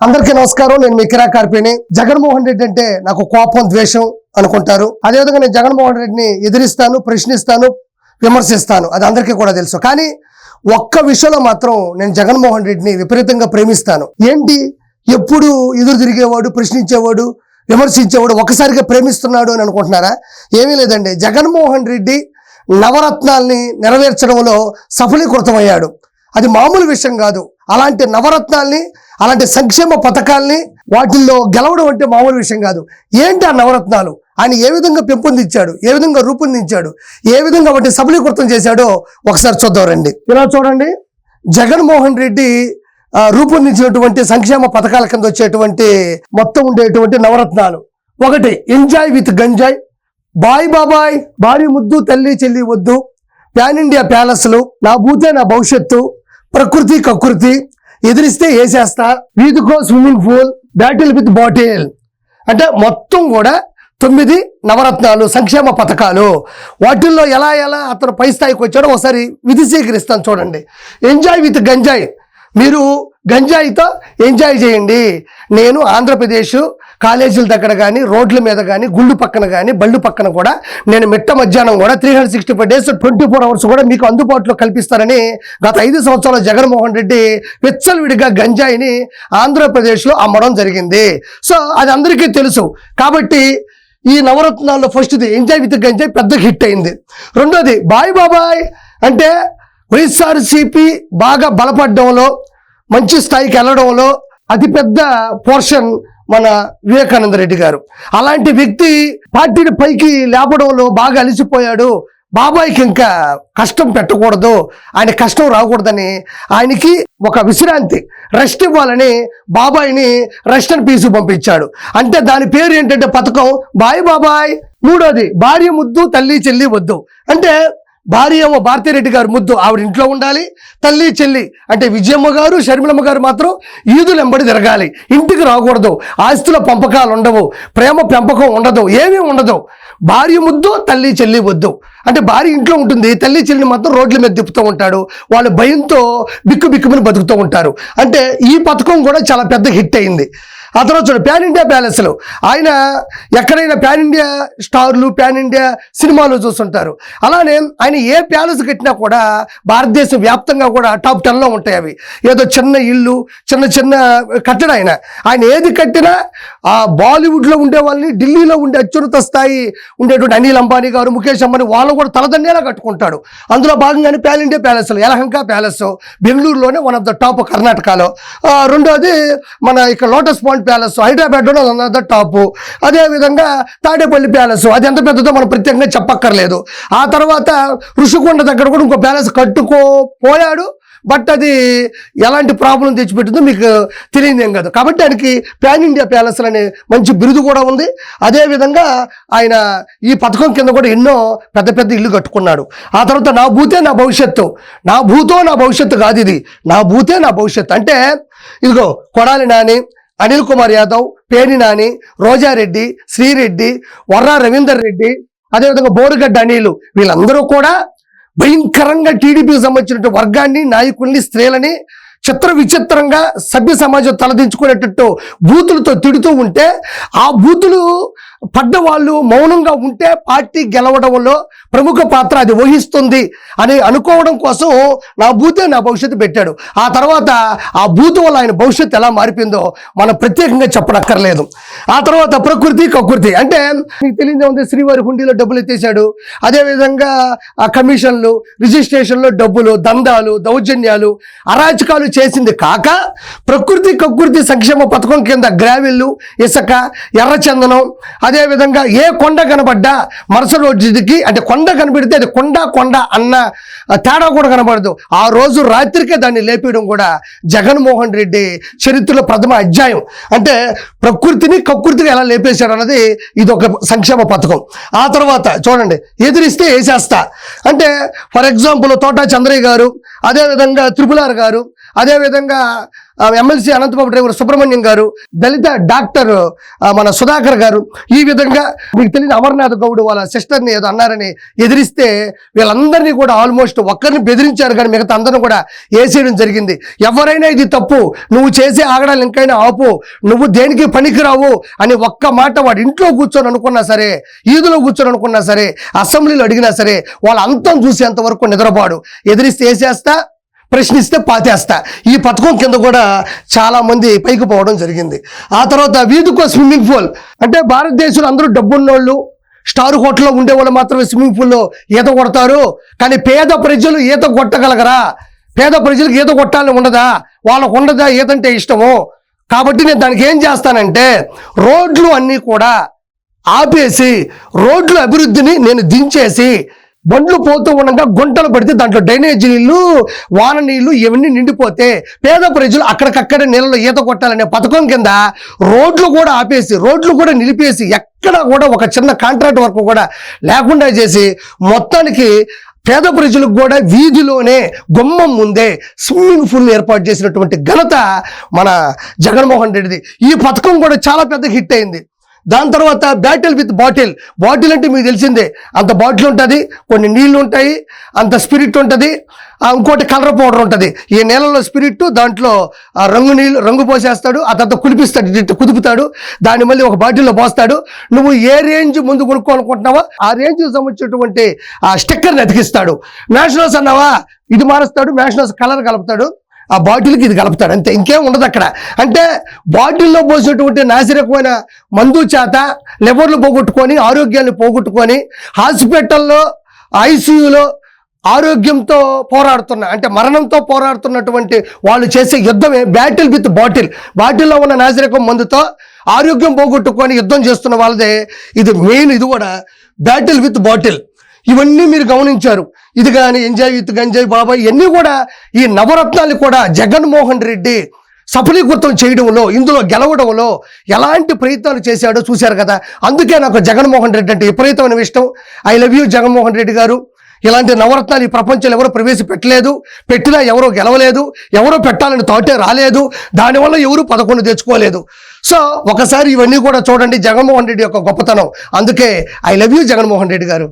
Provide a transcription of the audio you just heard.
అందరికీ నమస్కారం. నేను మీ కిరా కార్పిని. జగన్మోహన్ రెడ్డి అంటే నాకు కోపం, ద్వేషం అనుకుంటారు. అదేవిధంగా నేను జగన్మోహన్ రెడ్డిని ఎదిరిస్తాను, ప్రశ్నిస్తాను, విమర్శిస్తాను. అది అందరికీ కూడా తెలుసు. కానీ ఒక్క విషయంలో మాత్రం నేను జగన్మోహన్ రెడ్డిని విపరీతంగా ప్రేమిస్తాను. ఏంటి, ఎప్పుడు ఎదురు తిరిగేవాడు, ప్రశ్నించేవాడు, విమర్శించేవాడు ఒకసారిగా ప్రేమిస్తున్నాడు అని అనుకుంటున్నారా? ఏమీ లేదండి. జగన్మోహన్ రెడ్డి నవరత్నాల్ని నెరవేర్చడంలో సఫలీకృతమయ్యాడు. అది మామూలు విషయం కాదు. అలాంటి నవరత్నాల్ని, అలాంటి సంక్షేమ పథకాల్ని వాటిల్లో గెలవడం అంటే మామూలు విషయం కాదు. ఏంటి ఆ నవరత్నాలు? ఆయన ఏ విధంగా పెంపొందించాడు, ఏ విధంగా రూపొందించాడు, ఏ విధంగా వాటిని సఫలీకృతం చేశాడో ఒకసారి చూద్దాం రండి. ఇలా చూడండి, జగన్మోహన్ రెడ్డి రూపొందించినటువంటి సంక్షేమ పథకాల కింద వచ్చేటువంటి మొత్తం ఉండేటువంటి నవరత్నాలు. ఒకటి, ఎంజాయ్ విత్ గంజాయ్, బాయ్ బాబాయ్, భారీ ముద్దు తల్లి చెల్లి వద్దు, ప్యాన్ ఇండియా ప్యాలెస్లు, నా భూతే నా భవిష్యత్తు, ప్రకృతి కకృతి, ఎదిరిస్తే వేసేస్తా, వీధికో swimming pool, battle with bottle. అంటే మొత్తం కూడా 9 నవరత్నాలు, సంక్షేమ పథకాలు. వాటిల్లో ఎలా అతను పై స్థాయికి వచ్చాడో ఒకసారి విధిశీకరిస్తాను చూడండి. ఎంజాయ్ విత్ గంజాయ్, మీరు గంజాయితో ఎంజాయ్ చేయండి. నేను ఆంధ్రప్రదేశ్ కాలేజీల దగ్గర కానీ, రోడ్ల మీద కానీ, గుళ్ళు పక్కన కానీ, బళ్ళు పక్కన కూడా నేను మిట్ట మధ్యాహ్నం కూడా 365 days 24 hours కూడా మీకు అందుబాటులో కల్పిస్తారని గత 5 సంవత్సరాల జగన్మోహన్ రెడ్డి విచ్చలవిడిగా గంజాయిని ఆంధ్రప్రదేశ్లో అమ్మడం జరిగింది. సో అది అందరికీ తెలుసు. కాబట్టి ఈ నవరత్నాల్లో ఫస్ట్ది ఎంజాయ్ విత్ గంజాయ్ పెద్ద హిట్ అయింది. రెండోది బాయ్ బాబాయ్, అంటే వైఎస్ఆర్సీపీ బాగా బలపడడంలో, మంచి స్థాయికి వెళ్ళడంలో అతిపెద్ద పోర్షన్ మన వివేకానంద రెడ్డి గారు. అలాంటి వ్యక్తి పార్టీని పైకి లేపడంలో బాగా అలిసిపోయాడు. బాబాయ్కి ఇంకా కష్టం పెట్టకూడదు, ఆయన కష్టం రాకూడదని ఆయనకి ఒక విశ్రాంతి, రెస్ట్ ఇవ్వాలని బాబాయ్ని రెస్ట్ అండ్ పీస్ పంపించాడు. అంటే దాని పేరు ఏంటంటే పథకం బాయ్ బాబాయ్. మూడోది, భార్య ముద్దు తల్లి చెల్లి వద్దు. అంటే భార్య ఏమో భారతిరెడ్డి గారు ముద్దు, ఆవిడ ఇంట్లో ఉండాలి. తల్లి చెల్లి అంటే విజయమ్మ గారు, షర్మిలమ్మ గారు మాత్రం ఈదులు వెంబడి తిరగాలి, ఇంటికి రాకూడదు, ఆస్తుల పంపకాలు ఉండవు, ప్రేమ పెంపకం ఉండదు, ఏమీ ఉండదు. భార్య ముద్దు తల్లి చెల్లి వద్దు. అంటే భార్య ఇంట్లో ఉంటుంది, తల్లి చెల్లిని మాత్రం రోడ్ల మీద తిప్పుతూ ఉంటాడు. వాళ్ళు భయంతో బిక్కుమని బతుకుతూ ఉంటారు. అంటే ఈ పథకం కూడా చాలా పెద్ద హిట్ అయింది. ఆ తర్వాత చూడండి, ప్యాన్ ఇండియా ప్యాలెస్లు. ఆయన ఎక్కడైనా ప్యాన్ ఇండియా స్టార్లు, ప్యాన్ ఇండియా సినిమాలు చూస్తుంటారు. అలానే ఆయన ఏ ప్యాలెస్ కట్టినా కూడా భారతదేశం వ్యాప్తంగా కూడా టాప్ 10లో ఉంటాయి అవి. ఏదో చిన్న ఇల్లు, చిన్న కట్టడం. ఆయన ఏది కట్టినా ఆ బాలీవుడ్లో ఉండే వాళ్ళని, ఢిల్లీలో ఉండే అత్యున్నత స్థాయి ఉండేటువంటి అనిల్ అంబానీ గారు, ముఖేష్ అంబానీ వాళ్ళు కూడా తలదండేలా కట్టుకుంటాడు. అందులో భాగంగానే ప్యాన్ ఇండియా ప్యాలెస్లు, యలహంక ప్యాలెస్ బెంగళూరులోనే వన్ ఆఫ్ ద టాప్ కర్ణాటకలో. రెండోది మన ఇక్కడ లోటస్ పాయింట్ ప్యాలెస్ హైదరాబాద్లో అన్నది టాపు. అదేవిధంగా తాడేపల్లి ప్యాలెస్, అది ఎంత పెద్దదో మనం ప్రత్యేకంగా చెప్పక్కర్లేదు. ఆ తర్వాత ఋషికొండ దగ్గర కూడా ఇంకో ప్యాలెస్ కట్టుకోపోయాడు. బట్ అది ఎలాంటి ప్రాబ్లం తెచ్చిపెట్టిందో మీకు తెలియదేం కాదు. కాబట్టి ఆయనకి ప్యాన్ ఇండియా ప్యాలెస్ అనే మంచి బిరుదు కూడా ఉంది. అదేవిధంగా ఆయన ఈ పథకం కింద కూడా ఎన్నో పెద్ద ఇల్లు కట్టుకున్నాడు. ఆ తర్వాత నా భూతే నా భవిష్యత్తు, నా భూతో నా భవిష్యత్తు కాదు, ఇది నా భూతే నా భవిష్యత్తు. అంటే ఇదిగో కొడాలి నాని, అనిల్ కుమార్ యాదవ్, పేర్ని నాని, రోజారెడ్డి, శ్రీరెడ్డి, వర్రా రవీందర్ రెడ్డి, అదేవిధంగా బోరుగడ్డ అనిలు, వీళ్ళందరూ కూడా భయంకరంగా టీడీపీకి సంబంధించిన వర్గాన్ని, నాయకుల్ని, స్త్రీలని చిత్ర విచిత్రంగా సభ్య సమాజం తలదించుకునేటట్టు బూతులతో తిడుతూ ఉంటే, ఆ బూతులు పడ్డ వాళ్ళు మౌనంగా ఉంటే పార్టీ గెలవడంలో ప్రముఖ పాత్ర అది వహిస్తుంది అని అనుకోవడం కోసం నా భూతే నా భవిష్యత్తు పెట్టాడు. ఆ తర్వాత ఆ భూతు వల్ల ఆయన భవిష్యత్తు ఎలా మారిపోయిందో మనం ప్రత్యేకంగా చెప్పనక్కర్లేదు. ఆ తర్వాత ప్రకృతి కకృతి, అంటే మీకు తెలియదే ఉంది, శ్రీవారి హుండీలో డబ్బులు ఎత్తేసాడు. అదేవిధంగా ఆ కమిషన్లు, రిజిస్ట్రేషన్లో డబ్బులు, దందాలు, దౌర్జన్యాలు, అరాచకాలు చేసింది కాక ప్రకృతి కకృతి సంక్షేమ పథకం కింద గ్రావెల్లు, ఇసుక, ఎర్రచందనం, అదేవిధంగా ఏ కొండ కనబడ్డా మరుసటి రోజుకి, అంటే కొండ కనబడితే అది కొండ అన్న తేడా కూడా కనబడదు. ఆ రోజు రాత్రికే దాన్ని లేపేయడం కూడా జగన్మోహన్ రెడ్డి చరిత్రలో ప్రథమ అధ్యాయం. అంటే ప్రకృతిని కకృతిగా ఎలా లేపేశాడు అన్నది ఇది ఒక సంక్షేమ పథకం. ఆ తర్వాత చూడండి, ఎదిరిస్తే వేసేస్తా. అంటే ఫర్ ఎగ్జాంపుల్ తోటా చంద్రయ్య గారు, అదేవిధంగా త్రిపులార్ గారు, అదేవిధంగా ఎమ్మెల్సీ అనంతబాబు డ్రైవర్ సుబ్రహ్మణ్యం గారు, దళిత డాక్టర్ మన సుధాకర్ గారు, ఈ విధంగా మీకు తెలియని అమర్నాథ్ గౌడ్ వాళ్ళ సిస్టర్ని ఏదో అన్నారని ఎదిరిస్తే వీళ్ళందరినీ కూడా ఆల్మోస్ట్ ఒక్కరిని బెదిరించారు, కానీ మిగతా అందరిని కూడా వేసేయడం జరిగింది. ఎవరైనా ఇది తప్పు, నువ్వు చేసే ఆగడాలు ఇంకైనా ఆపు, నువ్వు దేనికి పనికిరావు అని ఒక్క మాట వాడు ఇంట్లో కూర్చొని అనుకున్నా సరే, ఈదులో కూర్చొని అనుకున్నా సరే, అసెంబ్లీలో అడిగినా సరే వాళ్ళ అంతం చూసేంత వరకు నిద్రపాడు. ఎదిరిస్తే వేసేస్తా, ప్రశ్నిస్తే పాతేస్తా. ఈ పథకం కింద కూడా చాలా మంది పైకి పోవడం జరిగింది. ఆ తర్వాత వీధికో స్విమ్మింగ్ పూల్, అంటే భారతదేశంలో అందరూ డబ్బున్నోళ్ళు, స్టార్ హోటల్లో ఉండేవాళ్ళు మాత్రమే స్విమ్మింగ్ పూల్లో ఈత కొడతారు, కానీ పేద ప్రజలు ఈత కొట్టగలగరా? పేద ప్రజలకు ఈత కొట్టాలని ఉండదా? వాళ్ళకు ఉండదా ఈతంటే ఇష్టము? కాబట్టి నేను దానికి ఏం చేస్తానంటే రోడ్లు అన్నీ కూడా ఆపేసి రోడ్ల అభివృద్ధిని నేను దించేసి, బండ్లు పోతూ ఉండగా గుంటలు పడితే దాంట్లో డ్రైనేజీ నీళ్లు, వాన నీళ్లు ఇవన్నీ నిండిపోతే పేద ప్రజలు అక్కడికక్కడే నీళ్ళలో ఈత కొట్టాలనే పథకం కింద రోడ్లు కూడా ఆపేసి, రోడ్లు కూడా నిలిపేసి, ఎక్కడ కూడా ఒక చిన్న కాంట్రాక్ట్ వర్క్ కూడా లేకుండా చేసి మొత్తానికి పేద ప్రజలకు కూడా వీధిలోనే గుమ్మం ముందే స్విమ్మింగ్ పూల్ ఏర్పాటు చేసినటువంటి ఘనత మన జగన్మోహన్ రెడ్డిది. ఈ పథకం కూడా చాలా పెద్ద హిట్ అయింది. దాని తర్వాత బ్యాటిల్ విత్ బాటిల్. బాటిల్ అంటే మీకు తెలిసిందే, అంత బాటిల్ ఉంటుంది, కొన్ని నీళ్లు ఉంటాయి, అంత స్పిరిట్ ఉంటుంది, ఇంకోటి కలర్ పౌడర్ ఉంటుంది. ఈ నీళ్ళలో స్పిరిట్, దాంట్లో రంగు పోసేస్తాడు, ఆ తర్వాత కులిపిస్తాడు, కుదుపుతాడు, దాన్ని మళ్ళీ ఒక బాటిల్లో పోస్తాడు. నువ్వు ఏ రేంజ్ ముందు కొనుక్కోవాలనుకుంటున్నావో ఆ రేంజ్కి సంబంధించినటువంటి ఆ స్టిక్కర్ని అతికిస్తాడు. మ్యాషనల్స్ అన్నావా, ఇది మారుస్తాడు, మ్యాషనల్స్ కలర్ కలుపుతాడు, ఆ బాటిల్కి ఇది కలుపుతాడు, అంతే, ఇంకేం ఉండదు అక్కడ. అంటే బాటిల్లో పోసినటువంటి నాసిరకమైన మందు చేత లివర్లు పోగొట్టుకొని, ఆరోగ్యాన్ని పోగొట్టుకొని, హాస్పిటల్లో ఐసీయూలో ఆరోగ్యంతో పోరాడుతున్న, అంటే మరణంతో పోరాడుతున్నటువంటి వాళ్ళు చేసే యుద్ధమే బ్యాటిల్ విత్ బాటిల్. బాటిల్లో ఉన్న నాసిరకం మందుతో ఆరోగ్యం పోగొట్టుకొని యుద్ధం చేస్తున్న వాళ్ళదే ఇది మెయిన్. ఇది కూడా బ్యాటిల్ విత్ బాటిల్. ఇవన్నీ మీరు గమనించారు. ఇది కానీ ఎంజాయ్ విత్ గంజాయ్ బాబాయ్, ఇవన్నీ కూడా ఈ నవరత్నాలు కూడా జగన్మోహన్ రెడ్డి సఫలీకృతం చేయడంలో, ఇందులో గెలవడంలో ఎలాంటి ప్రయత్నాలు చేశాడో చూశారు కదా. అందుకే నాకు జగన్మోహన్ రెడ్డి అంటే విపరీతమైన ఇష్టం. I love you Jaganmohan Reddy గారు. ఇలాంటి నవరత్నాలు ఈ ప్రపంచంలో ఎవరో ప్రవేశపెట్టలేదు, పెట్టినా ఎవరో గెలవలేదు, ఎవరో పెట్టాలని థాటే రాలేదు, దానివల్ల ఎవరు 11 తెచ్చుకోలేదు. సో ఒకసారి ఇవన్నీ కూడా చూడండి జగన్మోహన్ రెడ్డి యొక్క గొప్పతనం. అందుకే I love you Jaganmohan Reddy గారు.